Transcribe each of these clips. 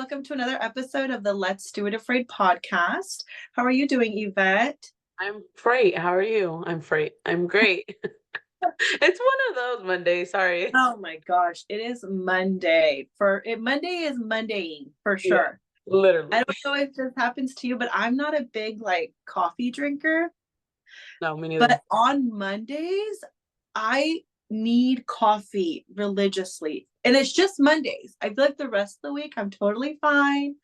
welcome to another episode of the Let's Do It Afraid podcast. How are you doing, Yvette? I'm great. How are you? I'm great. I'm great. It's one of those Mondays. Sorry. Oh my gosh, it is Monday. Monday is Mondaying for Yeah, sure. I literally. don't know if this happens to you, but I'm not a big like coffee drinker. No, me neither. But on Mondays, I need coffee religiously. And it's just Mondays. I feel like the rest of the week I'm totally fine.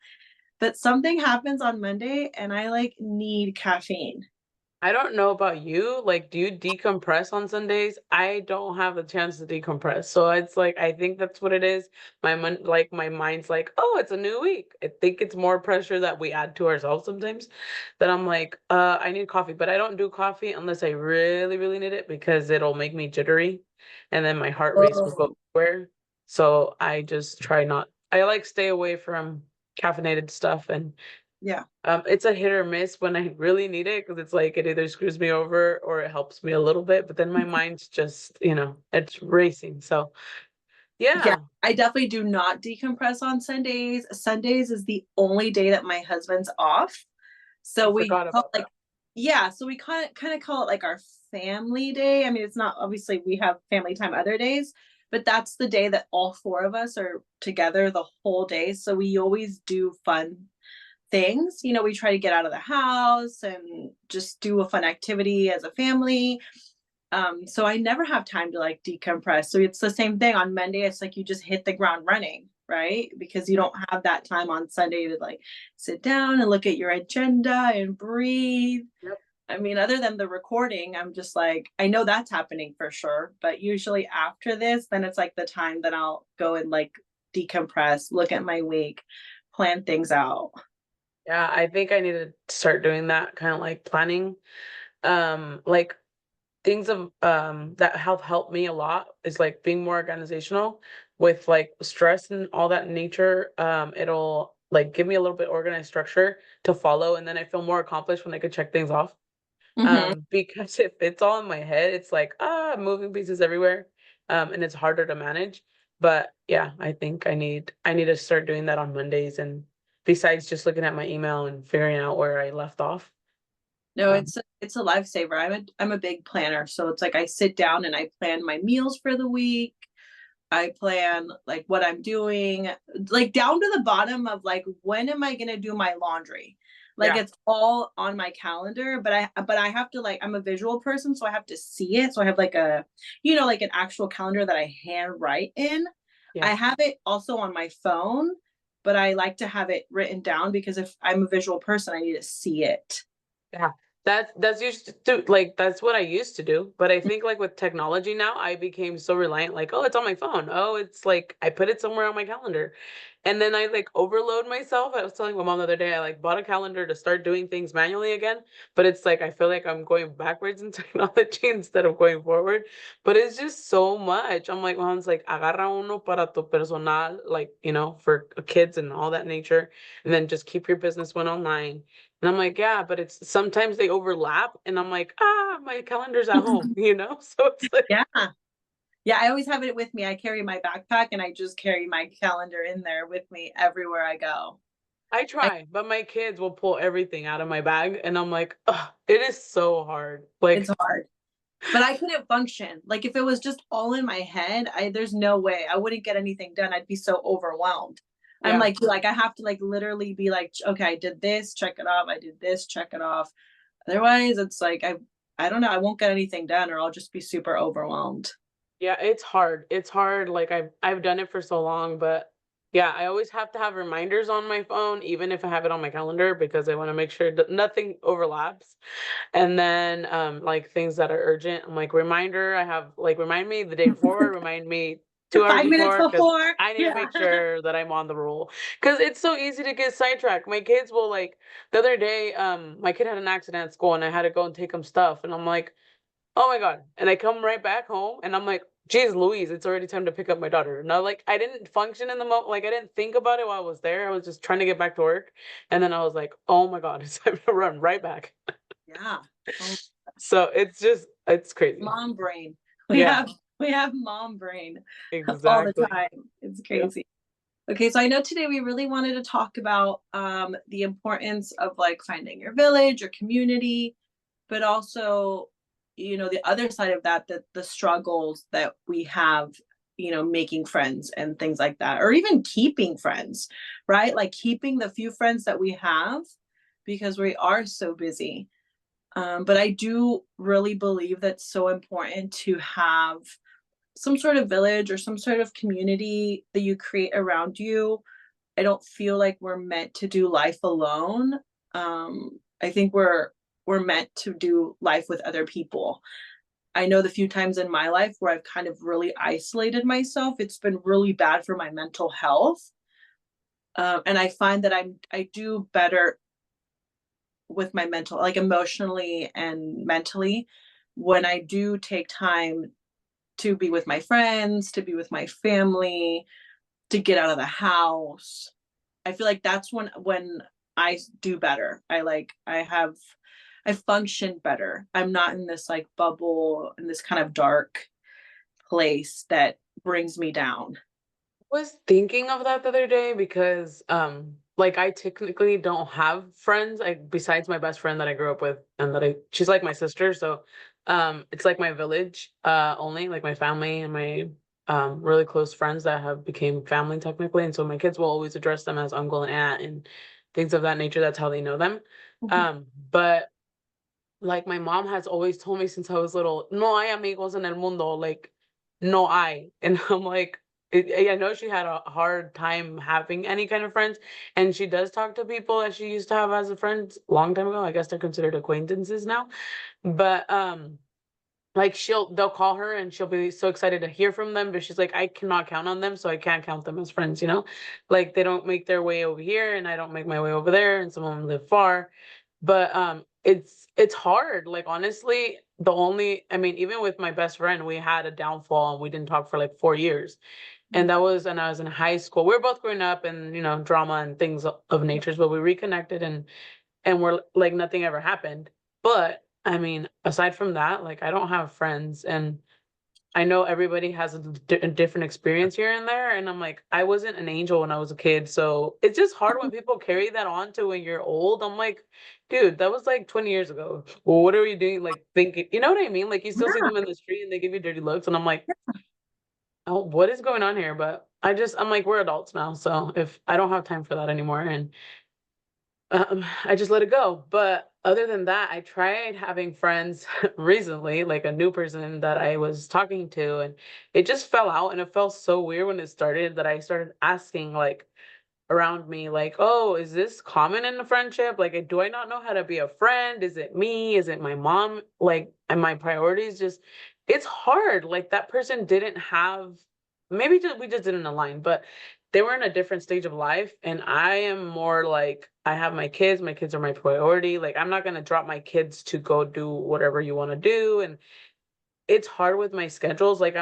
But something happens on Monday and I like need caffeine. I don't know about you. Like, do you decompress on Sundays? I don't have a chance to decompress. So it's like I think that's what it is. My mind's like, oh, it's a new week. I think it's more pressure that we add to ourselves sometimes. That I'm like, I need coffee, but I don't do coffee unless I really, really need it because it'll make me jittery, and then my heart race will go Oh, where. So I just try not. I like stay away from caffeinated stuff and yeah. it's a hit or miss when I really need it because it's like it either screws me over or it helps me a little bit, but then my mind's just, it's racing. So, Yeah, yeah, I definitely do not decompress on Sundays. Sundays is the only day that my husband's off. I So we forgot call about it that. like, yeah, so we kind of call it like our family day. I mean, it's not obviously we have family time other days, but that's the day that all four of us are together the whole day. So we always do fun things. We try to get out of the house and just do a fun activity as a family. So I never have time to like decompress. So it's the same thing on Monday. It's like you just hit the ground running, right? Because you don't have that time on Sunday to like sit down and look at your agenda and breathe. Yep. I mean, other than the recording, I'm just like, I know that's happening for sure. But usually after this, then it's like the time that I'll go and like decompress, look at my week, plan things out. Yeah, I think I need to start doing that kind of like planning. Like things of that have helped me a lot is like being more organizational with like stress and all that in nature. It'll like give me a little bit organized structure to follow, and then I feel more accomplished when I could check things off. Mm-hmm. Because if it's all in my head, it's like, moving pieces everywhere. And it's harder to manage. But yeah, I think I need to start doing that on Mondays and besides just looking at my email and figuring out where I left off. No, Um, it's a lifesaver. I'm a big planner, so it's like I sit down and I plan my meals for the week. I plan like what I'm doing, like down to the bottom of like when am I gonna do my laundry? Like yeah, it's all on my calendar, but I have to like I'm a visual person, so I have to see it. So I have like like an actual calendar that I hand write in. yeah. I have it also on my phone, but I like to have it written down because if I'm a visual person, I need to see it. Yeah, that's used to like that's what I used to do. But I think like with technology now, I became so reliant, like, oh, it's on my phone. Oh, it's like I put it somewhere on my calendar. And then I like overload myself. I was telling my mom the other day, I like bought a calendar to start doing things manually again. But it's like I feel like I'm going backwards in technology instead of going forward. But it's just so much. I'm like, mom's like, agarra uno para tu personal, like, for kids and all that nature. And then just keep your business one online and I'm like, yeah, but it's sometimes they overlap. And I'm like, my calendar's at home, So it's like, Yeah. Yeah, I always have it with me. I carry my backpack and I just carry my calendar in there with me everywhere I go. I I, try, but my kids will pull everything out of my bag. And I'm like, ugh, it is so hard. it's Like, hard, but I couldn't function. Like if it was just all in my head, there's no way I wouldn't get anything done. I'd be so overwhelmed. I'm yeah, like I have to like literally be like, okay, I did this, check it off. I did this, check it off. Otherwise, it's like I don't know. I won't get anything done, or I'll just be super overwhelmed. yeah, it's hard. It's hard. Like I've done it for so long, but yeah, I always have to have reminders on my phone, even if I have it on my calendar, because I want to make sure that nothing overlaps. And then like things that are urgent, I'm like, reminder, I have like remind me the day before, remind me 2 hours 5 minutes before, because before, I need to yeah. make sure that I'm on the roll. Because it's so easy to get sidetracked. My kids will like the other day, my kid had an accident at school and I had to go and take him stuff. And I'm like, oh my God. And I come right back home and I'm like, geez, Louise, it's already time to pick up my daughter. No, like I didn't function in the moment. Like I didn't think about it while I was there. I was just trying to get back to work. And then I was like, oh my God, it's time to run right back. Yeah. Oh, So it's crazy. mom brain. We Yeah, have we have mom brain all the exactly. time. It's Yep. crazy. Okay, so I know today we really wanted to talk about the importance of like finding your village or community, but also, the other side of that, that the struggles that we have, making friends and things like that, or even keeping friends, right? Like keeping the few friends that we have because we are so busy. But I do really believe that's so important to have some sort of village or some sort of community that you create around you. I don't feel like we're meant to do life alone. I think we're meant to do life with other people. I know the few times in my life where I've kind of really isolated myself, it's been really bad for my mental health. And I find that I do better with my mental, like emotionally and mentally, when I do take time to be with my friends, to be with my family, to get out of the house. I feel like that's when I do better. I function better. I'm not in this like bubble, in this kind of dark place that brings me down. Was thinking of that the other day because like I technically don't have friends like besides my best friend that I grew up with and that I she's like my sister, so it's like my village only, like my family and my really close friends that have became family technically, and so my kids will always address them as uncle and aunt and things of that nature. That's how they know them. Mhm. But like my mom has always told me since I was little, no hay amigos en el mundo, like no hay. And I'm like, I know she had a hard time having any kind of friends, and she does talk to people that she used to have as a friend long time ago. I guess they're considered acquaintances now. But like they'll call her and she'll be so excited to hear from them, but she's like, I cannot count on them, so I can't count them as friends, you know? Like they don't make their way over here and I don't make my way over there, and some of them live far. But it's hard. Like honestly, the only I mean, even with my best friend, we had a downfall and we didn't talk for like 4 years. And that was and I was in high school. We were both growing up and drama and things of natures, but we reconnected and we're like nothing ever happened. But I mean, aside from that, like I don't have friends, and I know everybody has a different experience here and there. And I'm like, I wasn't an angel when I was a kid. So it's just hard when people carry that on to when you're old. I'm like, dude, that was like 20 years ago. Well, what are you doing? Like thinking, you know what I mean? Like you still see Yeah. them in the street and they give you dirty looks. And I'm like, oh, what is going on here? But I'm like, we're adults now. So if I don't have time for that anymore, and I just let it go. But other than that, I tried having friends recently, like a new person that I was talking to, and it just fell out. And it felt so weird when it started that I started asking, like, around me, like, oh, is this common in a friendship? Like, do I not know how to be a friend? Is it me? Is it my mom? Like, and my priorities just, it's hard. Like, that person didn't have, maybe we just didn't align, but they were in a different stage of life. And I am more like, I have my kids are my priority. Like, I'm not going to drop my kids to go do whatever you want to do. And it's hard with my schedules. Like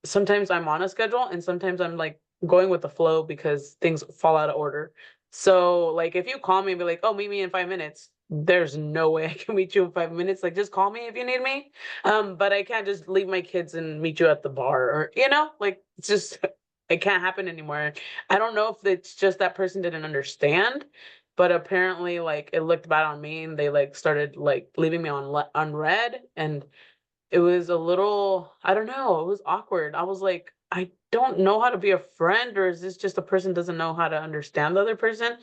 sometimes I'm on a schedule and sometimes I'm like going with the flow because things fall out of order. So like if you call me and be like, "Oh, meet me in 5 minutes," there's no way I can meet you in 5 minutes. Like just call me if you need me. But I can't just leave my kids and meet you at the bar or like it's just it can't happen anymore. I don't know if it's just that person didn't understand, but apparently like it looked bad on me and they like started like leaving me on unread, and it was a little, I don't know, it was awkward. I was like, I don't know how to be a friend, or is this just a person doesn't know how to understand the other person?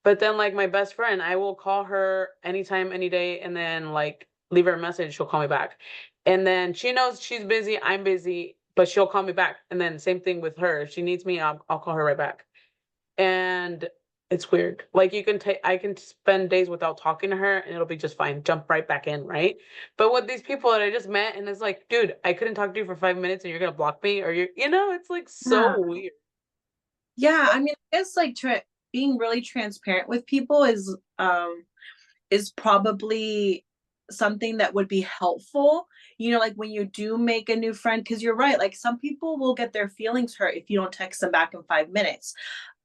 But then like my best friend, I will call her anytime, any day, and then like leave her a message, she'll call me back. And then she knows she's busy, I'm busy, but she'll call me back. And then same thing with her. If she needs me, I'll call her right back. And it's weird. Like I can spend days without talking to her and it'll be just fine. Jump right back in, right? But with these people that I just met and it's like, dude, I couldn't talk to you for 5 minutes and you're gonna block me, or it's like so Yeah. weird. Yeah, I mean, I guess like being really transparent with people is probably something that would be helpful. Like when you do make a new friend, because you're right, like some people will get their feelings hurt if you don't text them back in 5 minutes.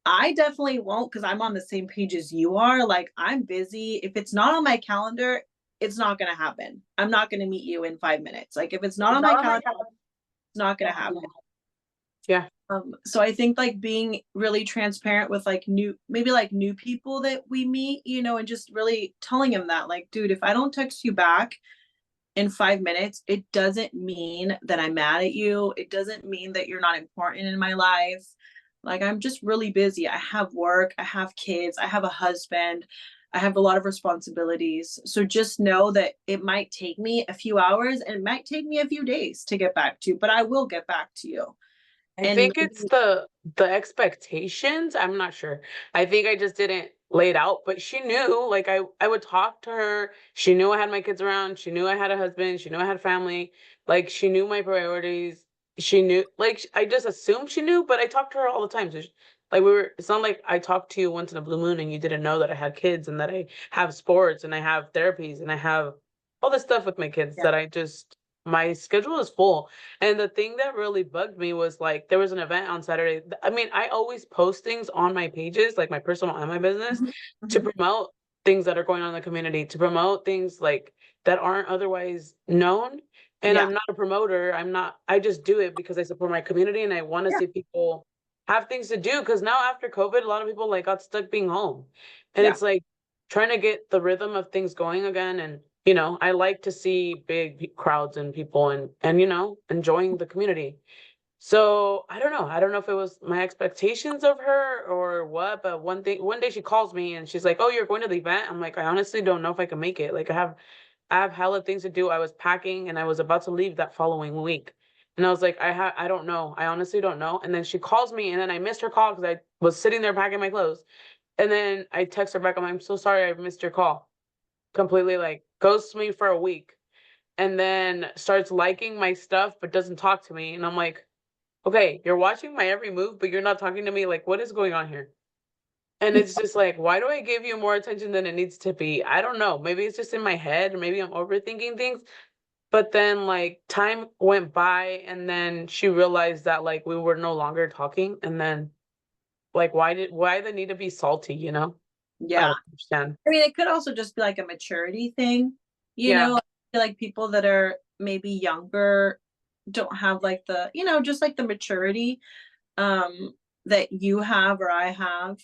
I definitely won't because I'm on the same page as you are. Like I'm busy. If it's not on my calendar, it's not gonna happen. I'm not gonna meet you in 5 minutes. Like if it's not on my calendar, it's not gonna happen. Yeah. So I think like being really transparent with like maybe like new people that we meet, and just really telling them that, like, dude, if I don't text you back in 5 minutes, it doesn't mean that I'm mad at you. It doesn't mean that you're not important in my life. Like, I'm just really busy. I have work, I have kids, I have a husband, I have a lot of responsibilities. So just know that it might take me a few hours and it might take me a few days to get back to you, but I will get back to you. I And think it's the expectations. I'm not sure. I think I just didn't lay it out, but she knew. Like I would talk to her. She knew I had my kids around. She knew I had a husband. She knew I had family. Like she knew my priorities. She knew. Like I just assumed she knew, but I talked to her all the time. So like we were. It's not like I talked to you once in a blue moon and you didn't know that I had kids and that I have sports and I have therapies and I have all this stuff with my kids yeah, that I just my schedule is full. And the thing that really bugged me was like there was an event on Saturday. I mean, I always post things on my pages, like my personal and my business, mhm, to mhm, promote things that are going on in the community, to promote things like that aren't otherwise known. And yeah, I'm not a promoter. I just do it because I support my community and I want to yeah, see people have things to do. Cause now after COVID, a lot of people like got stuck being home. And yeah, it's like trying to get the rhythm of things going again. And I like to see big crowds and people and enjoying the community. So I don't know. I don't know if it was my expectations of her or what, but one day she calls me and she's like, "Oh, you're going to the event?" I'm like, "I honestly don't know if I can make it. Like I have hella things to do. I was packing and I was about to leave that following week." And I was like, I don't know. I honestly don't know. And then she calls me and then I missed her call because I was sitting there packing my clothes. And then I text her back. I'm so sorry I missed your call. Completely like ghosts me for a week and then starts liking my stuff but doesn't talk to me. And I'm like, okay, you're watching my every move, but you're not talking to me. Like, what is going on here? And it's just like, why do I give you more attention than it needs to be? I don't know. Maybe it's just in my head, or maybe I'm overthinking things. But then, like, time went by, and then she realized that, like, we were no longer talking. And then, like, why the need to be salty, you know? I yeah. don't understand. I mean, it could also just be like a maturity thing, Yeah. I feel like people that are maybe younger don't have like just like the maturity um that you have or I have.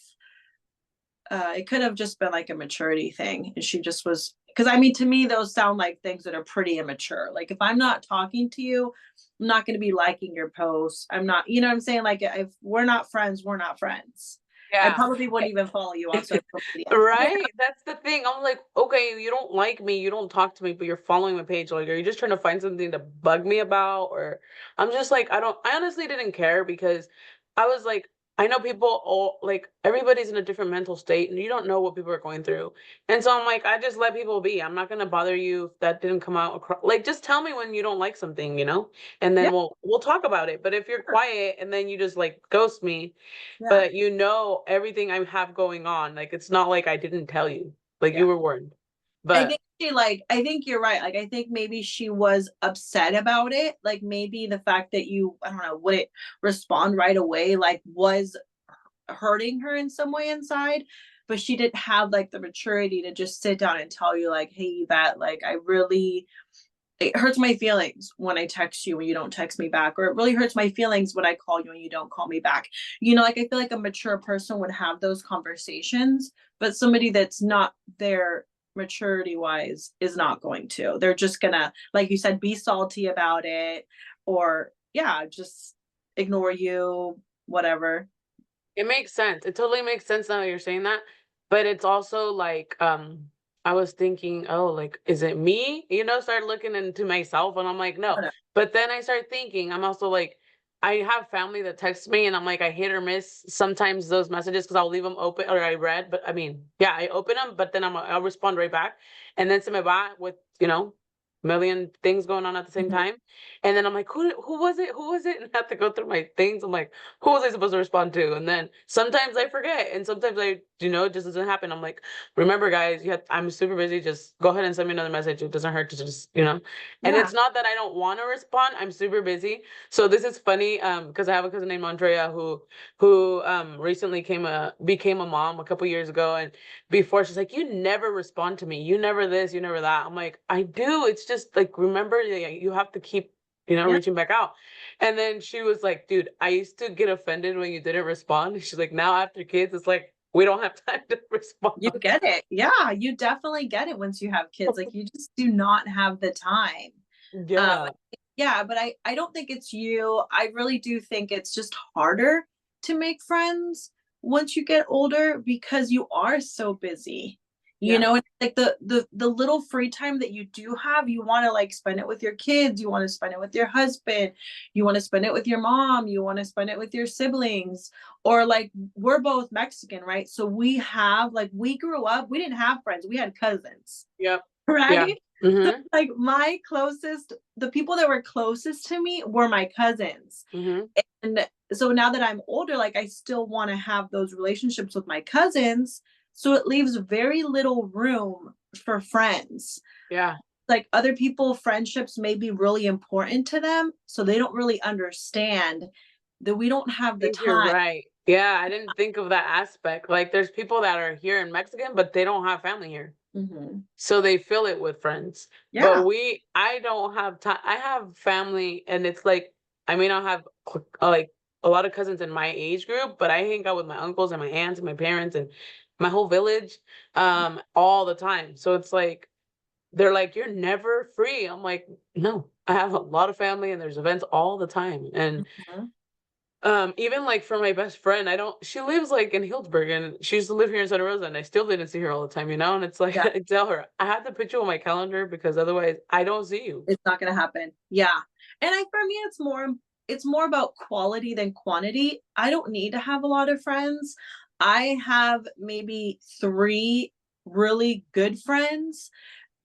It could have just been like a maturity thing. And she just was, because I mean, to me, those sound like things that are pretty immature. Like if I'm not talking to you, I'm not going to be liking your posts. I'm not, you know what I'm saying? Like if we're not friends, we're not friends. I Yeah. probably wouldn't even follow you on social media. Right? That's the thing. I'm like, okay, you don't like me, you don't talk to me, but you're following my page. Like, are you just trying to find something to bug me about? Or I'm just like, I honestly didn't care because I was like, I know people all like everybody's in a different mental state and you don't know what people are going through. And so I'm like, I just let people be. I'm not gonna bother you if that didn't come out across. Like, just tell me when you don't like something, and Yeah, then we'll talk about it. But if you're sure. quiet and then you just like ghost me, Yeah. but everything I have going on. Like it's not like I didn't tell you. Like Yeah. you were warned. I But think I think you're right. Like I think maybe she was upset about it. Like maybe the fact that you, I don't know, wouldn't respond right away, like was hurting her in some way inside. But she didn't have like the maturity to just sit down and tell you, like, hey, Yvette, like I really, it hurts my feelings when I text you and you don't text me back, or it really hurts my feelings when I call you and you don't call me back. Like I feel like a mature person would have those conversations, but somebody that's not there maturity wise is not going to. They're just gonna, like you said, be salty about it, or yeah, just ignore you, whatever. it makes sense. It totally makes sense now that you're saying that. But it's also like, I was thinking, oh, like, is it me? Start looking into myself and I'm like, no. No, But then I start thinking, I'm also like, I have family that texts me and I'm like, I hit or miss sometimes those messages because I'll leave them open or I read, but I mean, yeah, I open them, but then I'll respond right back. And then se me va with, million things going on at the same mhm. time. And then I'm like, who was it? Who was it? And I have to go through my things. I'm like, who was I supposed to respond to? And then sometimes I forget, and sometimes it just doesn't happen. I'm like, remember, guys, I'm super busy. Just go ahead and send me another message. It doesn't hurt to just. And Yeah. it's not that I don't want to respond. I'm super busy. So this is funny, because I have a cousin named Andrea who recently became a mom a couple years ago, and before she's like, you never respond to me. You never this. You never that. I'm like, I do. It's just like remember, you have to keep Yeah. reaching back out. And then she was like, "Dude, I used to get offended when you didn't respond." She's like, "Now after kids, it's like we don't have time to You respond." get it. Yeah, you definitely get it once you have kids. Like you just do not have the time. Um, Yeah. yeah, but I don't think it's you. I really do think it's just harder to make friends once you get older because you are so busy. You Yeah. know, and like the little free time that you do have, you want to like spend it with your kids, you want to spend it with your husband, you want to spend it with your mom, you want to spend it with your siblings, or like we're both Mexican, right? So we have like we grew up, we didn't have friends, we had cousins, Yep. Yeah. right? So Mhm. like my closest, the people that were closest to me were my cousins. Mhm. And so now that I'm older, like I still want to have those relationships with my cousins. So it leaves very little room for friends. Yeah. Like other people, friendships may be really important to them. So they don't really understand that we don't have the Think you're time. right. Yeah, I didn't think of that aspect. Like, there's people that are here in Mexican, but they don't have family here. Mhm. So they fill it with friends. But Yeah. I don't have time. I have family, and it's like, I may not have like a lot of cousins in my age group, but I hang out with my uncles and my aunts and my parents and my whole village all the time. So it's like, they're like, "You're never free." I'm like, "No, I have a lot of family and there's events all the time." And Mhm. even, like, for my best friend, I don't she lives, like, in Healdsburg, and she used to live here in Santa Rosa, and I still didn't see her all the time, you know, and it's like, Yeah. I tell her, "I have to put you on my calendar because otherwise I don't see you." It's not gonna happen. Yeah. And I for me, it's more about quality than quantity. I don't need to have a lot of friends. I have maybe 3 really good friends,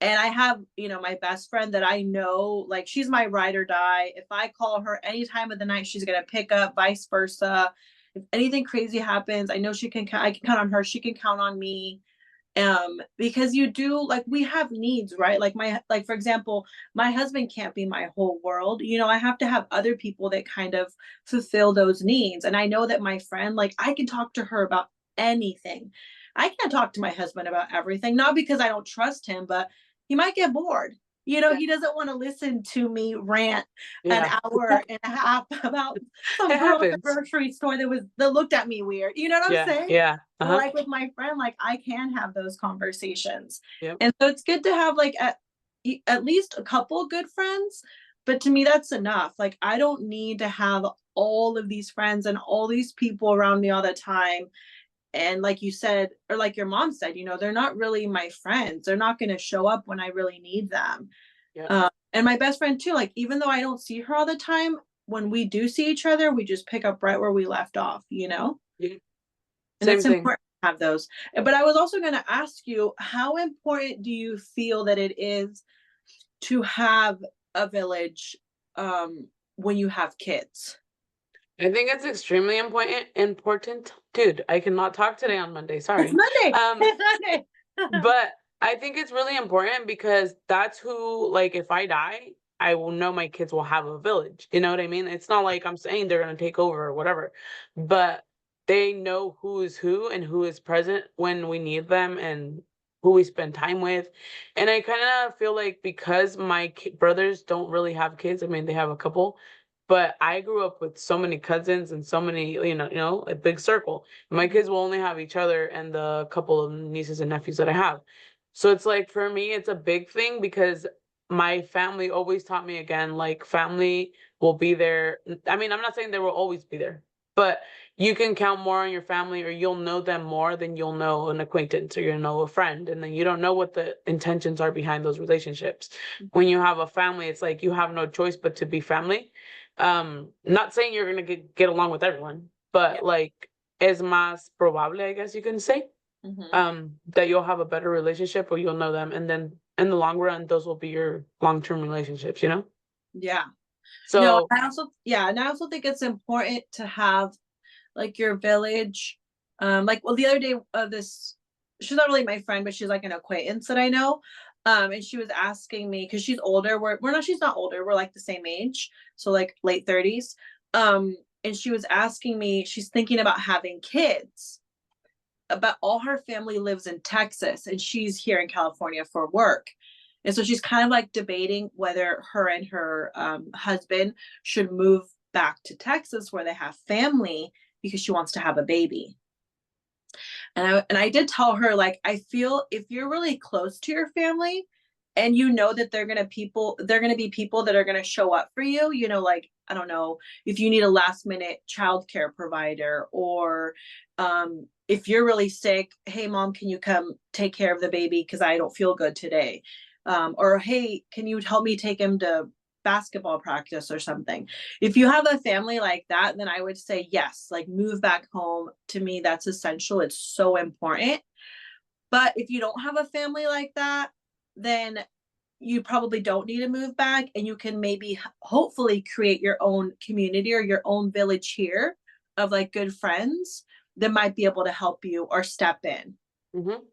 and I have, my best friend that I know, like, she's my ride or die. If I call her any time of the night, she's gonna pick up, vice versa. If anything crazy happens, I can count on her, she can count on me. Because you do, like, we have needs, right? Like for example, my husband can't be my whole world. I have to have other people that kind of fulfill those needs. And I know that my friend, like, I can talk to her about anything. I can't talk to my husband about everything, not because I don't trust him, but he might get bored. Yeah. He doesn't want to listen to me rant an Yeah. hour and a half about some It girl at the happens. grocery store that looked at me weird. You know what I'm Yeah, saying? yeah, But uh-huh, like with my friend, like I can have those conversations. yep. And so it's good to have like at least a couple good friends. But to me, that's enough. Like I don't need to have all of these friends and all these people around me all the time. And like you said, or like your mom said, they're not really my friends. They're not going to show up when I really need them. Yep. And my best friend too, like even though I don't see her all the time, when we do see each other, we just pick up right where we left off. Yeah, And same it's thing. important to have those. But I was also going to ask you, how important do you feel that it is to have a village when you have kids? I think it's extremely important. Dude, I cannot talk today on Monday, It's sorry. Monday. Um, It's Monday. but I think it's really important because that's who, like, if I die, I will know my kids will have a village. You know what I mean? It's not like I'm saying they're gonna take over or whatever, but they know who is who and who is present when we need them and who we spend time with. And I kind of feel like because my brothers don't really have kids, I mean, they have a couple, but I grew up with so many cousins and so many, a big circle. My kids will only have each other and the couple of nieces and nephews that I have. So it's like for me, it's a big thing because my family always taught me again, like family will be there. I mean, I'm not saying they will always be there, but you can count more on your family or you'll know them more than you'll know an acquaintance or you'll know a friend. And then you don't know what the intentions are behind those relationships. When you have a family, it's like you have no choice but to be family. Not saying you're gonna get along with everyone, Yeah. but like es más probable, I guess you can say, Hmm. that you'll have a better relationship or you'll know them, and then in the long run, those will be your long-term relationships, you know? Yeah. No, So and I also think it's important to have like your village. Like, well, the other day, she's not really my friend, but she's like an acquaintance that I know. And she was asking me because she's older. We're not, she's not older. We're like the same age, so like late 30s. And she was asking me, she's thinking about having kids, but all her family lives in Texas and she's here in California for work. And so she's kind of like debating whether her and her husband should move back to Texas where they have family because she wants to have a baby. And I did tell her, like, I feel if you're really close to your family and you know that they're gonna be people that are gonna show up for you, like, I don't know, if you need a last minute childcare provider, or if you're really sick, hey mom, can you come take care of the baby because I don't feel good today? Or hey, can you help me take him to basketball practice or something? If you have a family like that, then I would say yes, like move back home. To me, that's essential. It's so important. But if you don't have a family like that, then you probably don't need to move back, and you can maybe hopefully create your own community or your own village here of like good friends that might be able to help you or step in. Hmm.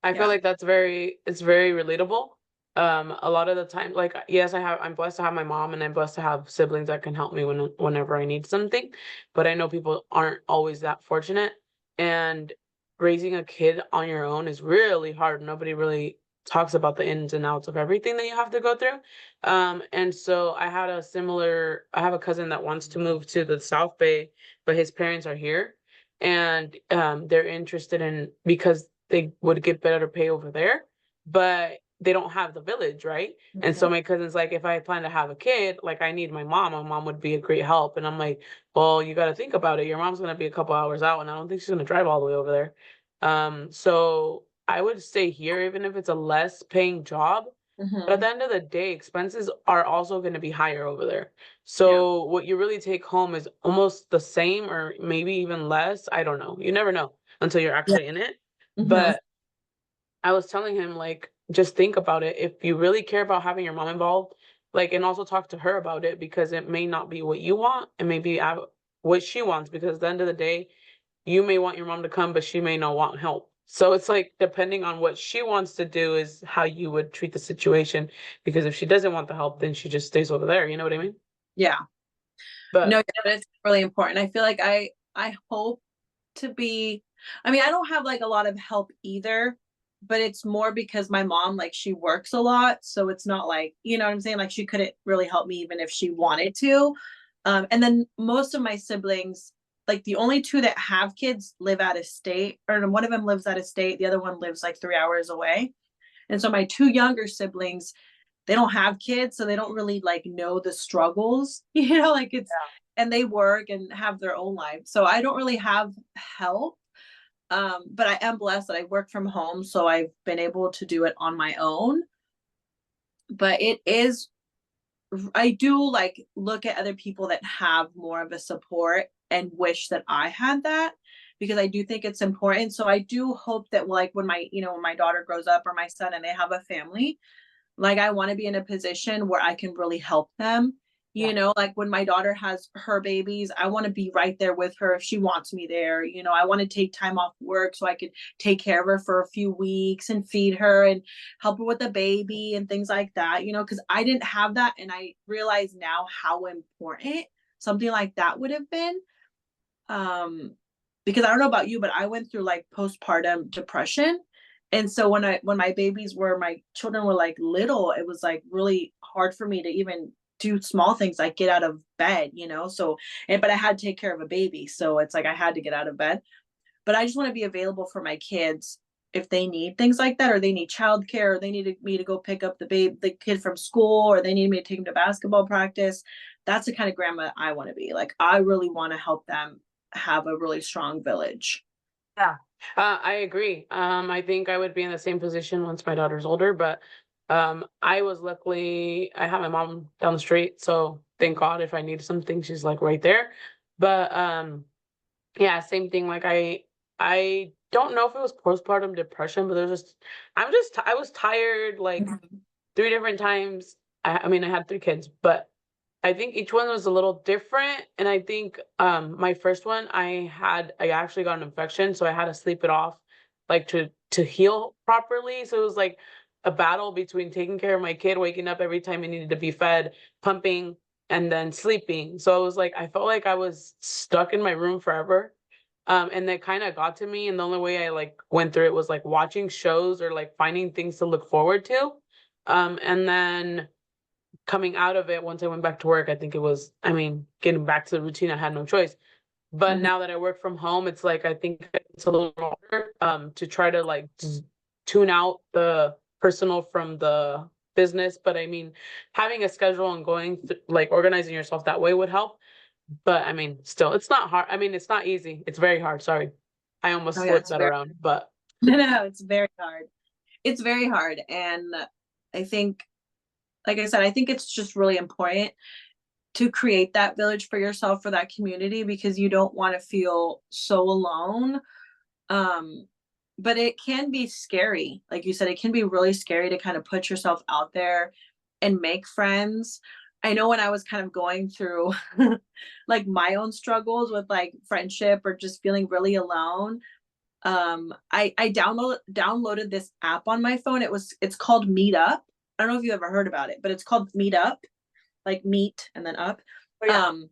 I feel Yeah. like it's very relatable. A lot of the time, like, yes, I'm blessed to have my mom, and I'm blessed to have siblings that can help me whenever I need something. But I know people aren't always that fortunate, and raising a kid on your own is really hard. Nobody really talks about the ins and outs of everything that you have to go through. And so I have a cousin that wants to move to the South Bay, but his parents are here, and they're interested in, because they would get better pay over there, but they don't have the village, right? And so Mhm. my cousin's like, if I plan to have a kid, like I need my mom. My mom would be a great help. And I'm like, well, you got to think about it. Your mom's gonna be a couple hours out, and I don't think she's gonna drive all the way over there. So I would stay here, even if it's a less paying job. But at Mhm. the end of the day, expenses are also going to be higher over there. Yeah. So what you really take home is almost the same, or maybe even less. I don't know. You never know until you're Yeah. actually in it. Mhm. But I was telling him, like, just think about it. If you really care about having your mom involved, like, and also talk to her about it, because it may not be what you want, and maybe what she wants, because at the end of the day, you may want your mom to come, but she may not want help. So it's like, depending on what she wants to do is how you would treat the situation. Because if she doesn't want the help, then she just stays over there. You know what I mean? Yeah. No, But yeah, but it's really important. I feel like I hope to be, I mean, I don't have like a lot of help either, but it's more because my mom, like, she works a lot, so it's not like, you know what I'm saying, like she couldn't really help me even if she wanted to. And then most of my siblings, like the only two that have kids live out of state, or one of them lives out of state, the other one lives like 3 hours away. And so my two younger siblings, they don't have kids, so they don't really like know the struggles, like it's, and they work and have their own life. So I don't really have help. But I am blessed that I work from home, so I've been able to do it on my own. But it is, I do like look at other people that have more of a support and wish that I had that, because I do think it's important. So I do hope that, like, when my daughter grows up or my son and they have a family, like, I want to be in a position where I can really help them. yeah, Like when my daughter has her babies, I want to be right there with her if she wants me there. I want to take time off work so I could take care of her for a few weeks and feed her and help her with the baby and things like that, because I didn't have that. And I realize now how important something like that would have been. Um, because I don't know about you, but I went through like postpartum depression. And so when my children were like little, it was like really hard for me to even do small things like get out of bed. So, but I had to take care of a baby. So it's like I had to get out of bed. But I just want to be available for my kids if they need things like that, or they need childcare, or they need me to go pick up the kid from school, or they need me to take him to basketball practice. That's the kind of grandma I want to be. Like, I really want to help them have a really strong village. yeah. I agree. I think I would be in the same position once my daughter's older, but I have my mom down the street, so thank God if I need something, she's like right there. But yeah, same thing. Like I don't know if it was postpartum depression, but I was tired like Mhm. 3 different times. I mean, I had 3 kids, but I think each one was a little different. And I think my first one, I actually got an infection, so I had to sleep it off, like to heal properly. So it was like a battle between taking care of my kid, waking up every time he needed to be fed, pumping, and then sleeping. So it was like I felt like I was stuck in my room forever. And that kind of got to me. And the only way I like went through it was like watching shows or like finding things to look forward to. And then coming out of it, once I went back to work, I think it was, I mean, getting back to the routine, I had no choice. But Mhm. now that I work from home, it's like I think it's a little harder to try to like tune out the personal from the business. But I mean, having a schedule and going like organizing yourself that way would help. But I mean, still, it's not hard. I mean, it's not easy. It's very hard. Sorry. I Oh almost yeah, flipped it's that very around, but no, it's very hard. It's very hard. And I think, like I said, I think it's just really important to create that village for yourself, for that community, because you don't want to feel so alone. Um, but it can be scary. Like you said, it can be really scary to kind of put yourself out there and make friends. I know when I was kind of going through like my own struggles with like friendship or just feeling really alone, I downloaded this app on my phone. It's called Meetup. I don't know if you ever heard about it, but it's called Meetup, like meet and then up. oh yeah, Um,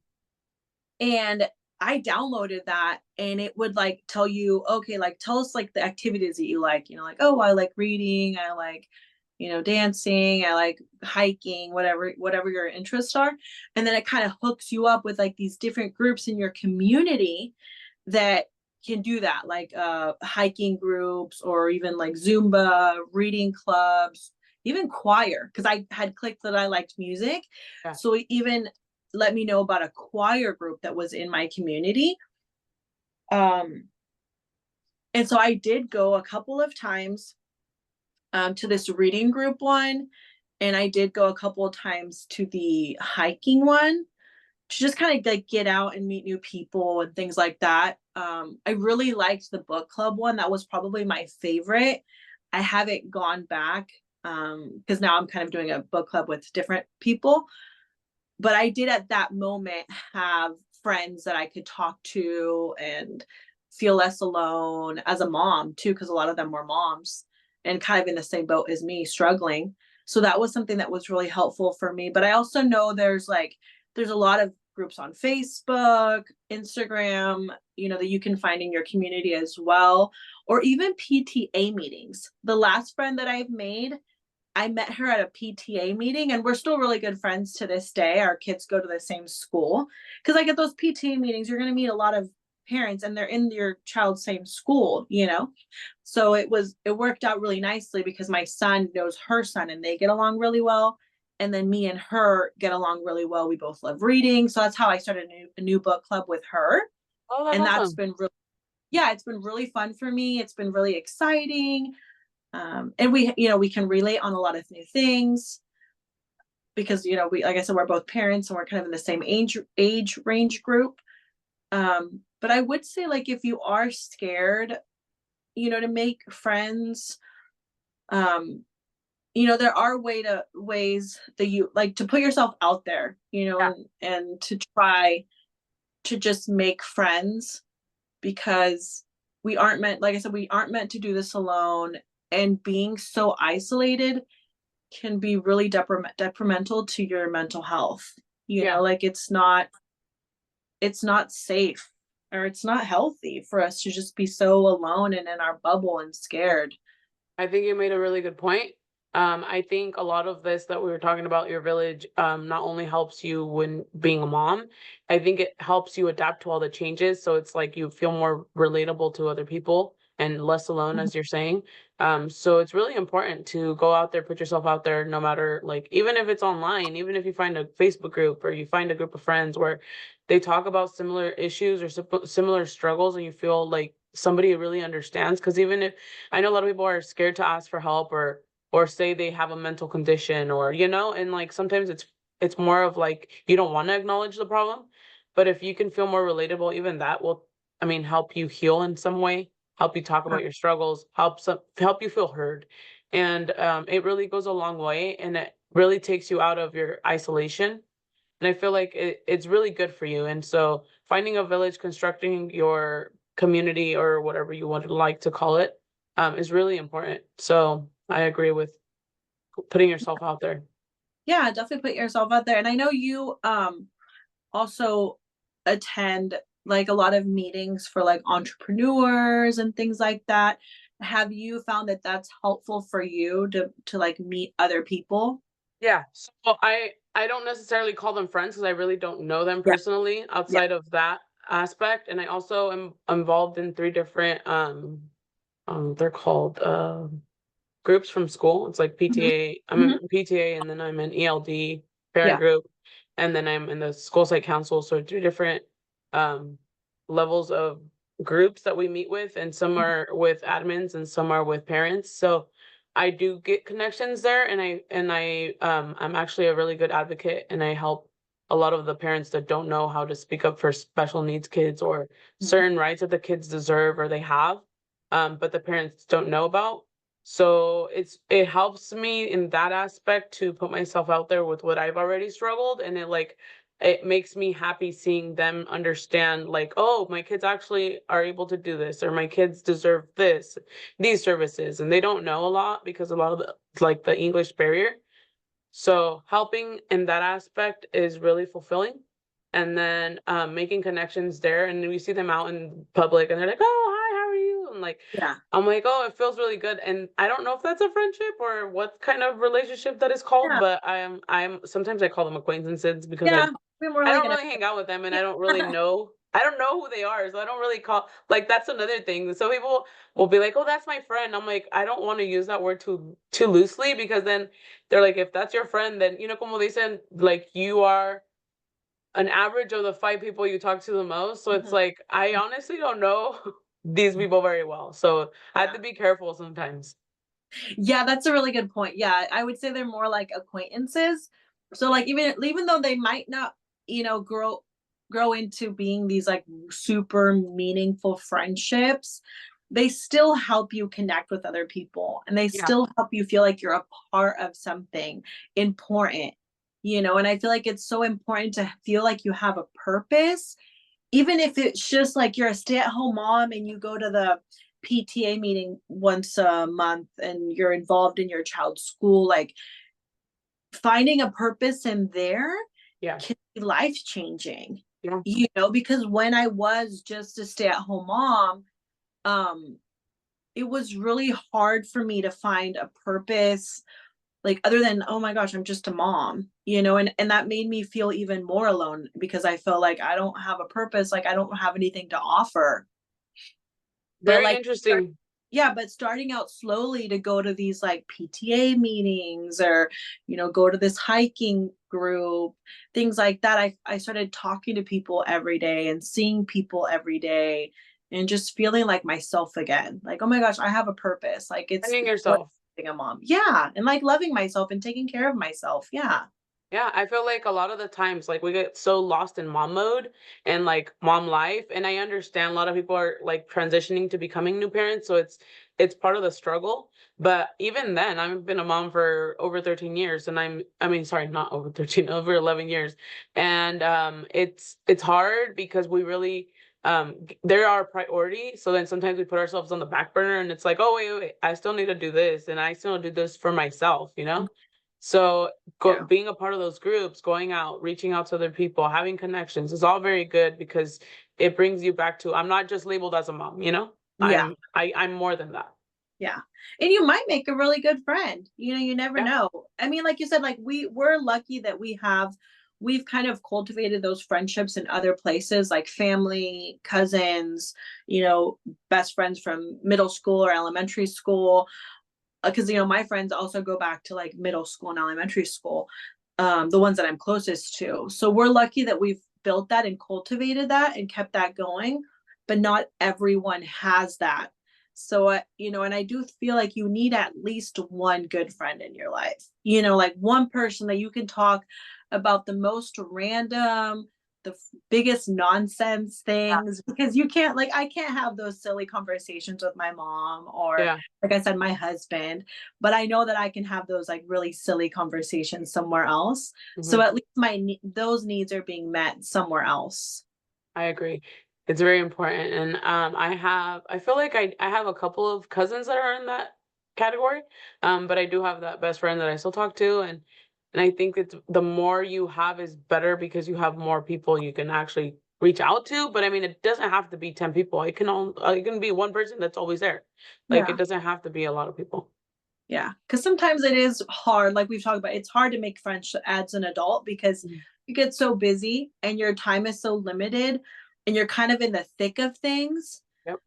and I downloaded that and it would like tell you, okay, like tell us like the activities that you like, like, oh, I like reading, I like, dancing, I like hiking, whatever your interests are. And then it kind of hooks you up with like these different groups in your community that can do that, like hiking groups or even like Zumba, reading clubs, even choir, because I had clicked that I liked music. yeah. So it even let me know about a choir group that was in my community. Um, and so I did go a couple of times to this reading group one, and I did go a couple of times to the hiking one to just kind of like get out and meet new people and things like that. I really liked the book club one. That was probably my favorite. I haven't gone back because now I'm kind of doing a book club with different people. But I did at that moment have friends that I could talk to and feel less alone as a mom too, because a lot of them were moms and kind of in the same boat as me, struggling. So that was something that was really helpful for me. But I also know there's a lot of groups on Facebook, Instagram, that you can find in your community as well, or even PTA meetings. The last friend that I've made, I met her at a PTA meeting and we're still really good friends to this day. Our kids go to the same school. Because like at those PTA meetings, you're going to meet a lot of parents and they're in your child's same school. So it worked out really nicely because my son knows her son and they get along really well. And then me and her get along really well. We both love reading. So that's how I started a new book club with her. Oh, that's And that's awesome. been really, yeah, it's been really fun for me. It's been really exciting. And we can relate on a lot of new things because we, like I said, we're both parents and we're kind of in the same age range group. But I would say, like, if you are scared, to make friends, um there are ways that you like to put yourself out there, Yeah, and to try to just make friends, because we aren't meant, like I said, we aren't meant to do this alone. And being so isolated can be really detrimental to your mental health. yeah. Like it's not safe, or it's not healthy for us to just be so alone and in our bubble and scared. I think you made a really good point. I think a lot of this that we were talking about, your village, not only helps you when being a mom, I think it helps you adapt to all the changes. So it's like you feel more relatable to other people and less alone, Mhm. as you're saying. So it's really important to go out there, put yourself out there, no matter like, even if it's online, even if you find a Facebook group or you find a group of friends where they talk about similar issues or similar struggles and you feel like somebody really understands. Because even if I know a lot of people are scared to ask for help or say they have a mental condition or and like sometimes it's more of like you don't want to acknowledge the problem, but if you can feel more relatable, even that will, I mean, help you heal in some way, help you talk about your struggles, help you feel heard. And it really goes a long way and it really takes you out of your isolation. And I feel like it's really good for you. And so finding a village, constructing your community or whatever you would like to call it, is really important. So I agree with putting yourself out there. Yeah, definitely put yourself out there. And I know you also attend like a lot of meetings for like entrepreneurs and things like that. Have you found that that's helpful for you to like meet other people? Yeah. So I I don't necessarily call them friends because I really don't know them Yeah. personally Yeah. outside of that aspect, and I also am involved in 3 different, they're called, groups from school. It's like Mhm. PTA. I'm Mhm. in PTA, and then I'm in ELD parent Yeah. group, and then I'm in the school site council. So 3 different um, levels of groups that we meet with, and some Mhm. are with admins and some are with parents. So I do get connections there, and I'm actually a really good advocate, and I help a lot of the parents that don't know how to speak up for special needs kids or Mhm. certain rights that the kids deserve or they have, but the parents don't know about. So it helps me in that aspect to put myself out there with what I've already struggled, and it makes me happy seeing them understand, like, oh, my kids actually are able to do this, or my kids deserve these services, and they don't know a lot because a lot of the English barrier. So helping in that aspect is really fulfilling. And then making connections there, and we see them out in public, and they're like, "Oh, hi, how are you?" And like, Yeah. I'm like, "Oh, it feels really good." And I don't know if that's a friendship or what kind of relationship that is called, Yeah. but I'm sometimes I call them acquaintances because Yeah. We're more I like don't an really hang out with them, and yeah. I don't know who they are, so I don't really call like, that's another thing. So people will be like, "Oh, that's my friend." I'm like, I don't wanna use that word too loosely because then they're like, if that's your friend, then, como dicen, like, you are an average of the 5 people you talk to the most. So it's Mhm. like, I honestly don't know these people very well. So I have Yeah. to be careful sometimes. Yeah, that's a really good point. Yeah, I would say they're more like acquaintances. So like even though they might not, grow into being these like super meaningful friendships, they still help you connect with other people and they Yeah. still help you feel like you're a part of something important. And I feel like it's so important to feel like you have a purpose, even if it's just like you're a stay-at-home mom and you go to the PTA meeting once a month and you're involved in your child's school, like finding a purpose in there Yeah. can be life changing. Yeah. Because when I was just a stay-at-home mom, um, it was really hard for me to find a purpose, like other than, oh my gosh, I'm just a mom, and that made me feel even more alone because I felt like I don't have a purpose, like I don't have anything to offer. But Very like interesting. yeah, but starting out slowly to go to these like PTA meetings or, go to this hiking group, things like that. I started talking to people every day and seeing people every day and just feeling like myself again. Like, oh my gosh, I have a purpose. Like it's Finding what yourself. being a mom. Yeah. And like loving myself and taking care of myself. Yeah. Yeah, I feel like a lot of the times, like, we get so lost in mom mode and like mom life. And I understand a lot of people are like transitioning to becoming new parents, so it's part of the struggle. But even then, I've been a mom for over 13 years, and I mean, sorry, not over 13, over 11 years. And it's hard because we really they're our priority. So then sometimes we put ourselves on the back burner, and it's like, oh wait, I still need to do this, and I still do this for myself, you know? So Yeah. being a part of those groups, going out, reaching out to other people, having connections is all very good because it brings you back to, I'm not just labeled as a mom, you know? Yeah. I'm more than that. Yeah. And you might make a really good friend. You never Yeah. know. I mean, like you said, like we're lucky that we've kind of cultivated those friendships in other places, like family, cousins, best friends from middle school or elementary school. Because my friends also go back to like middle school and elementary school, the ones that I'm closest to. So we're lucky that we've built that and cultivated that and kept that going, but not everyone has that. So, and I do feel like you need at least one good friend in your life, like one person that you can talk about the most random, biggest nonsense things, because you can't, like, I can't have those silly conversations with my mom or, Yeah. like I said, my husband, but I know that I can have those like really silly conversations somewhere else. So Mhm. at least those needs are being met somewhere else. I agree. It's very important. And I feel like I have a couple of cousins that are in that category. But I do have that best friend that I still talk to, and I think it's the more you have is better because you have more people you can actually reach out to. But I mean, it doesn't have to be 10 people. It can be one person that's always there. Like, it Yeah. doesn't have to be a lot of people. Yeah, because sometimes it is hard, like we've talked about, it's hard to make friends as an adult because Mhm. you get so busy and your time is so limited and you're kind of in the thick of things. Yep.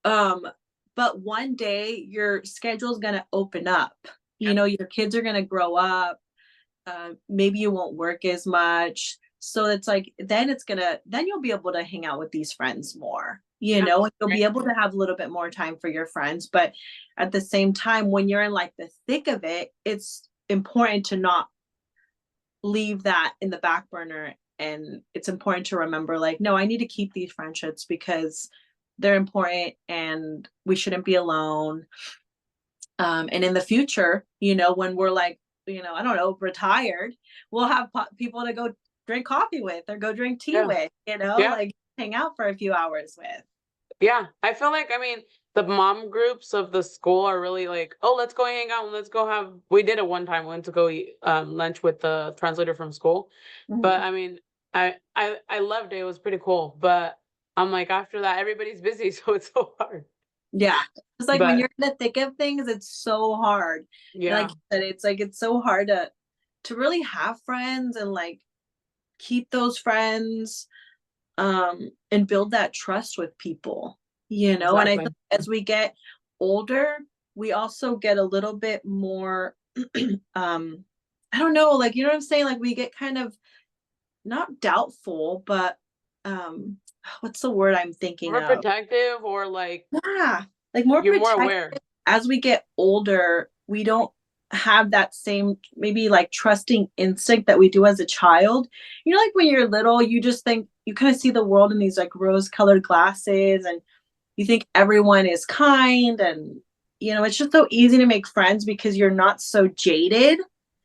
Um, but one day your schedule's gonna open up. You Yep. know, your kids are gonna grow up. Maybe you won't work as much. So it's like then you'll be able to hang out with these friends more, you Yeah. know, and you'll be Right. able to have a little bit more time for your friends. But at the same time, when you're in like the thick of it, it's important to not leave that in the back burner. And it's important to remember, like, no, I need to keep these friendships because they're important and we shouldn't be alone. And in the future, you know, when we're like, you know, I don't know, retired, we'll have people to go drink coffee with or go drink tea Yeah. with, you know, Yeah. like hang out for a few hours with. Yeah. I feel like, I mean, the mom groups of the school are really like, oh, let's go hang out and let's go have, we did it one time, went to go eat lunch with the translator from school. But Mhm. I mean, I loved it. It was pretty cool. But I'm like, after that, everybody's busy, so it's so hard. Yeah. It's like when But you're in the thick of things, it's so hard. And like yeah, you said, it's like it's so hard to really have friends and like keep those friends and build that trust with people, you know. And I feel exactly. like as we get older, we also get a little bit more um I don't know, like you know what I'm saying? Like we get kind of not doubtful, but um what's the word I'm thinking More of? protective, or like Yeah, like more you're more protective. aware. As we get older, we don't have that same maybe like trusting instinct that we do as a child. You know, like when you're little, you just think you kind of see the world in these like rose-colored glasses and you think everyone is kind and you know, it's just so easy to make friends because you're not so jaded.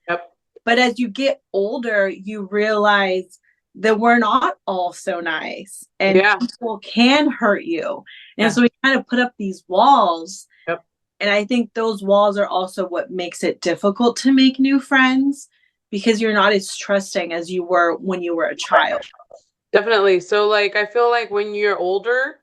Yep. But as you get older, you realize that we're not all so nice and Yeah. people can hurt you. And Yeah. so we kind of put up these walls. Yep. And I think those walls are also what makes it difficult to make new friends because you're not as trusting as you were when you were a child. Definitely. So like I feel like when you're older,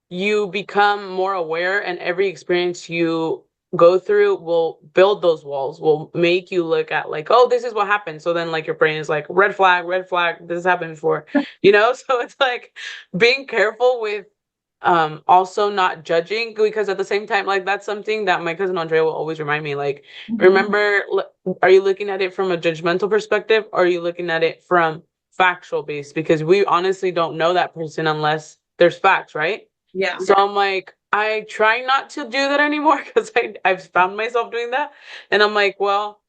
you become more aware, and every experience you go through will build those walls, will make you look at like, oh, this is what happened. So then like your brain is like, red flag, this has happened before, you know? So it's like being careful with also not judging, because at the same time, like that's something that my cousin Andrea will always remind me, like, Mhm. remember, are you looking at it from a judgmental perspective, or are you looking at it from factual base? Because we honestly don't know that person unless there's facts, right? Yeah. So I'm like, I try not to do that anymore because I've found myself doing that. And I'm like, well,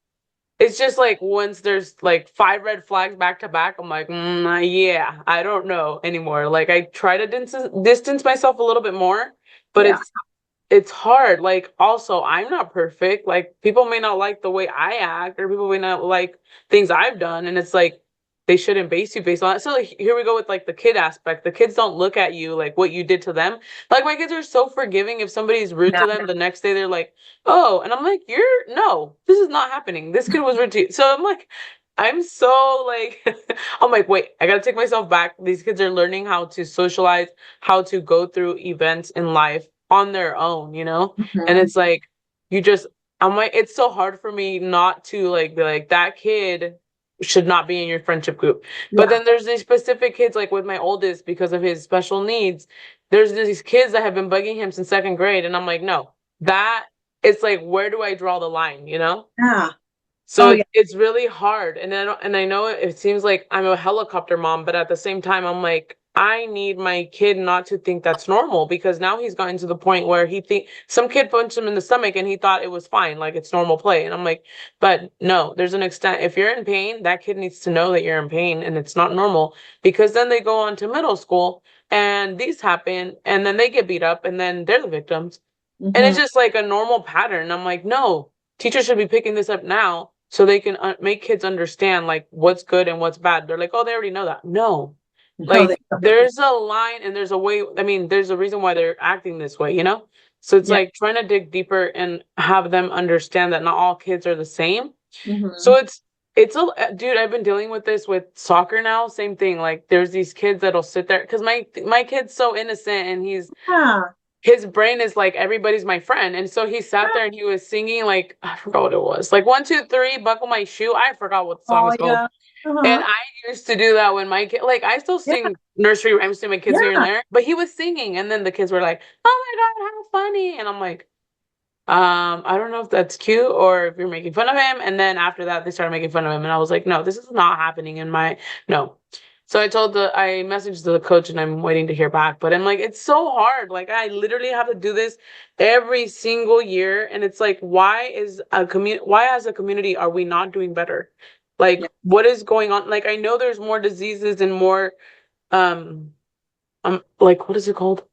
it's just like once there's like five red flags back to back, I'm like, yeah, I don't know anymore. Like I try to distance myself a little bit more, but Yeah. it's hard. Like also, I'm not perfect. Like people may not like the way I act, or people may not like things I've done, and it's like they shouldn't base you based on that. So like, here we go with like the kid aspect. The kids don't look at you like what you did to them. Like my kids are so forgiving. If somebody's rude Yeah. to them, the next day they're like, "Oh," and I'm like, "You're no, this is not happening. This kid was rude to you." So I'm like, I'm so like, I'm like, wait, I gotta take myself back. These kids are learning how to socialize, how to go through events in life on their own, you know? And Mhm. it's like you just I'm like, it's so hard for me not to like be like that kid should not be in your friendship group. But Yeah. then there's these specific kids, like with my oldest, because of his special needs, there's these kids that have been bugging him since second grade. And I'm like, no, that it's like, where do I draw the line, you know? Yeah. So Oh yeah. it's really hard, and I know it seems like I'm a helicopter mom, but at the same time, I'm like, I need my kid not to think that's normal, because now he's gotten to the point where he think some kid punched him in the stomach and he thought it was fine, like it's normal play, and I'm like, but no, there's an extent. If you're in pain, that kid needs to know that you're in pain, and it's not normal, because then they go on to middle school and these happen, and then they get beat up, and then they're the victims. And it's Mhm. just like a normal pattern. I'm like, no, teachers should be picking this up now so they can make kids understand like what's good and what's bad. They're like, oh, they already know that. No, No, like they there's a line and there's a way. I mean, there's a reason why they're acting this way, you know? So it's yeah. like trying to dig deeper and have them understand that not all kids are the same. So Mhm. it's a dude, I've been dealing with this with soccer now. Same thing. Like there's these kids that'll sit there because my kid's so innocent, and his brain is like everybody's my friend. And so he sat there and he was singing like I forgot what it was. Like 1, 2, 3, buckle my shoe. I forgot what the song Oh is called. yeah. And Uh-huh. I used to do that when my kid like I still Yeah. sing nursery rhymes to my kids here and Yeah. there, but he was singing and then the kids were like, "Oh my God, how funny." And I'm like, I don't know if that's cute or if you're making fun of him. And then after that, they started making fun of him, and I was like, no, this is not happening in my no. So I messaged the coach, and I'm waiting to hear back. But I'm like, it's so hard. Like I literally have to do this every single year, and it's like, why as a community are we not doing better? Like, Yeah. what is going on? Like, I know there's more diseases and more um like what is it called?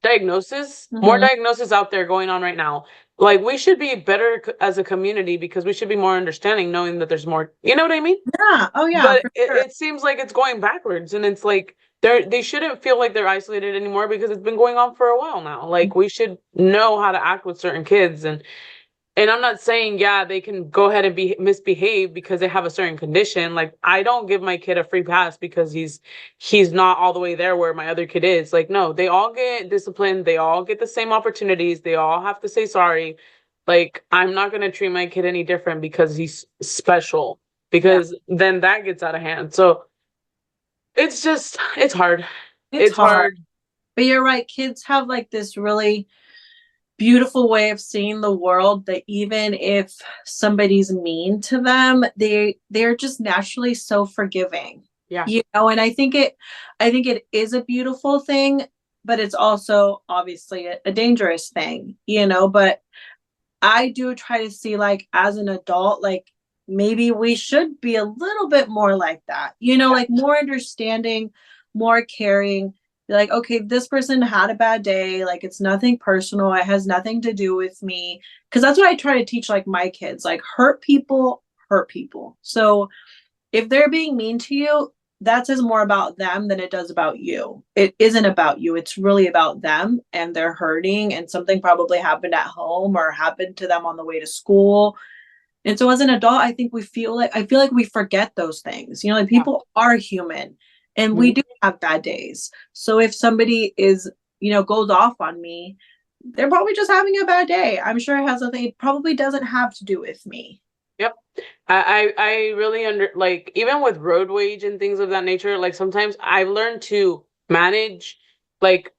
More Hmm. diagnosis out there going on right now. Like we should be better as a community because we should be more understanding, knowing that there's more. You know what I mean? Yeah. Oh yeah, But for it, sure. it seems like it's going backwards, and it's like they shouldn't feel like they're isolated anymore because it's been going on for a while now. Like we should know how to act with certain kids, and I'm not saying, yeah, they can go ahead and be misbehave because they have a certain condition. Like I don't give my kid a free pass because he's not all the way there where my other kid is. Like no, they all get disciplined, they all get the same opportunities, they all have to say sorry. Like I'm not going to treat my kid any different because he's special, Yeah. because then that gets out of hand. So it's hard. It's It's hard. hard. But you're right. Kids have like this really beautiful way of seeing the world that even if somebody's mean to them, they're just naturally so forgiving. Yeah. And I think it is a beautiful thing, but it's also obviously a dangerous thing, but I do try to see like as an adult, like maybe we should be a little bit more like that, like more understanding, more caring. Be like, okay, this person had a bad day. Like it's nothing personal. It has nothing to do with me. Cause that's what I try to teach like my kids, like hurt people, hurt people. So if they're being mean to you, that says more about them than it does about you. It isn't about you. It's really about them and they're hurting and something probably happened at home or happened to them on the way to school. And so as an adult, I feel like we forget those things. Like Yeah. people are human and we Mhm. do have bad days. So if somebody goes off on me, they're probably just having a bad day. I'm sure it probably doesn't have to do with me. Yep. I really like even with road wage and things of that nature, like sometimes I've learned to manage like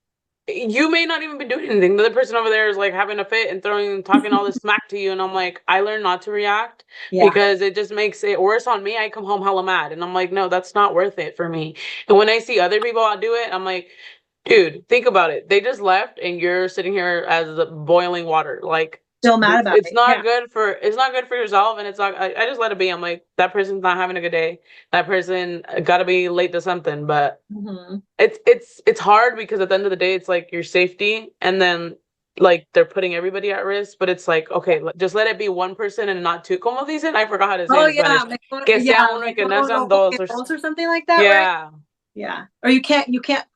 you may not even be doing anything. The other person over there is like having a fit and talking all this smack to you, and I'm like, I learned not to react Yeah. because it just makes it worse on me. I come home hella mad, and I'm like, no, that's not worth it for me. And when I see other people out do it, I'm like, dude, think about it. They just left, and you're sitting here as the boiling water. Like Still mad about it's it. not Yeah. good for yourself, and it's not. I just let it be. I'm like, that person's not having a good day. That person got to be late to something, but Hmm. it's hard because at the end of the day it's like your safety, and then like they're putting everybody at risk, but it's like okay, just let it be one person and not two. Como dicen? I forgot how to say it Oh in Spanish. yeah, Que sea yeah, uno y like que no uno sean no porque dos, or dos or something like that, right? yeah, Yeah. Or you can't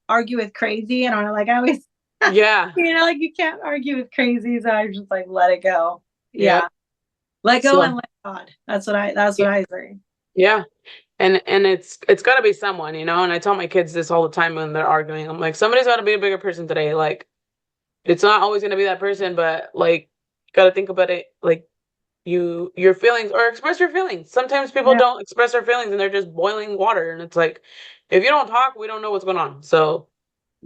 argue with crazy. I don't know, like I always yeah, like you can't argue with crazy, so I just like let it go. yep. Yeah. Let go So and let God. That's what I say. yeah, and it's got to be someone, and I tell my kids this all the time when they're arguing. I'm like, somebody's got to be a bigger person today. Like it's not always going to be that person, but like you got to think about it. Like your feelings, or express your feelings. Sometimes people Yeah. don't express their feelings and they're just boiling water, and it's like if you don't talk, we don't know what's going on. So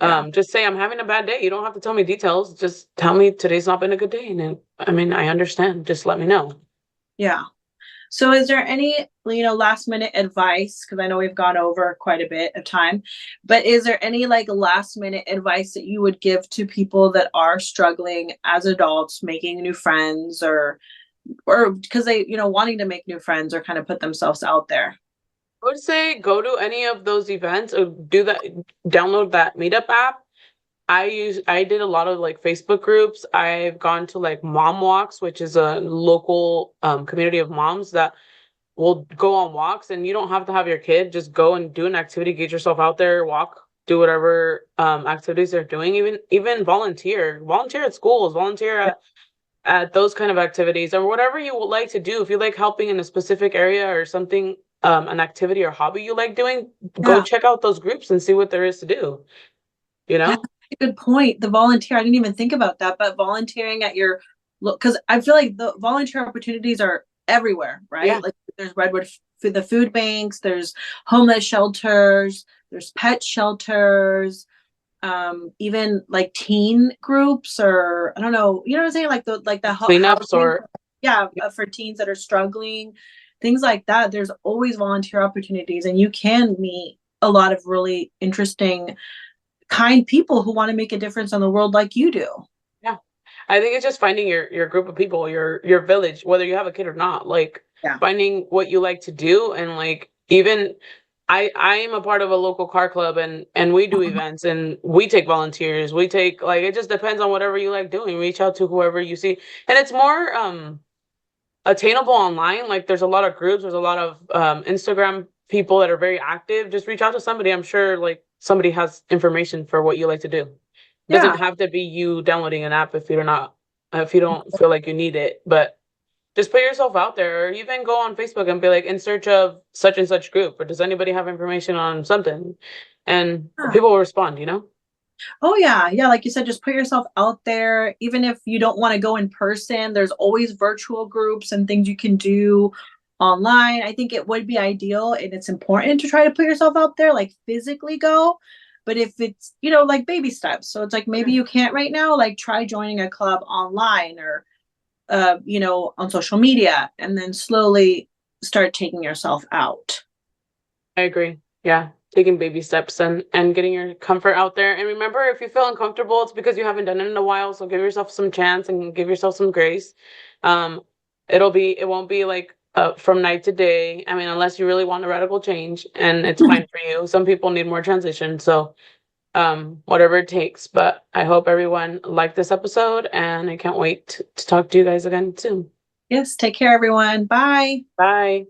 Yeah. just say I'm having a bad day. You don't have to tell me details. Just tell me today's not been a good day, and then, I mean, I understand. Just let me know. Yeah. So is there any, last minute advice? Because I know we've gone over quite a bit of time, but is there any like last minute advice that you would give to people that are struggling as adults, making new friends or because they, wanting to make new friends or kind of put themselves out there? I would say go to any of those events or download that meetup app. I did a lot of like Facebook groups. I've gone to like mom walks, which is a local community of moms that will go on walks, and you don't have to have your kid. Just go and do an activity, get yourself out there, walk, do whatever activities they're doing. Even volunteer at schools, volunteer at those kind of activities, or whatever you would like to do. If you like helping in a specific area or something, an activity or hobby you like doing, go Yeah. check out those groups and see what there is to do. You Yeah. know? a good point. The volunteer, I didn't even think about that, but volunteering at your look, because I feel like the volunteer opportunities are everywhere, right? Yeah. Like there's Redwood the food banks, there's homeless shelters, there's pet shelters, even like teen groups, or I don't know, you know what I'm saying? Like the Cleanups housing, or yeah, for teens that are struggling, things like that. There's always volunteer opportunities, and you can meet a lot of really interesting, kind people who want to make a difference on the world like you do. yeah. I think it's just finding your group of people, your village, whether you have a kid or not, like Yeah. finding what you like to do and like even I am a part of a local car club and we do events and we take volunteers. We take like it just depends on whatever you like doing. Reach out to whoever you see. And it's more attainable online. Like there's a lot of groups, there's a lot of Instagram people that are very active. Just reach out to somebody. I'm sure like somebody has information for what you like to do. It doesn't Yeah. have to be you downloading an app if you don't feel like you need it. But just put yourself out there or even go on Facebook and be like in search of such and such group or does anybody have information on something? And Yeah. people will respond, you know? Oh yeah, yeah. Like you said, just put yourself out there. Even if you don't want to go in person, there's always virtual groups and things you can do online. I think it would be ideal, and it's important to try to put yourself out there, like physically go. But if it's, like baby steps, so it's like maybe you can't right now, like try joining a club online or, on social media, and then slowly start taking yourself out. I agree. Yeah. Taking baby steps and getting your comfort out there. And remember, if you feel uncomfortable, it's because you haven't done it in a while. So give yourself some chance and give yourself some grace. Um, it won't be like from night to day. I mean, unless you really want a radical change and it's fine for you. Some people need more transition. So whatever it takes. But I hope everyone liked this episode and I can't wait to talk to you guys again soon. Yes, take care, everyone. Bye. Bye.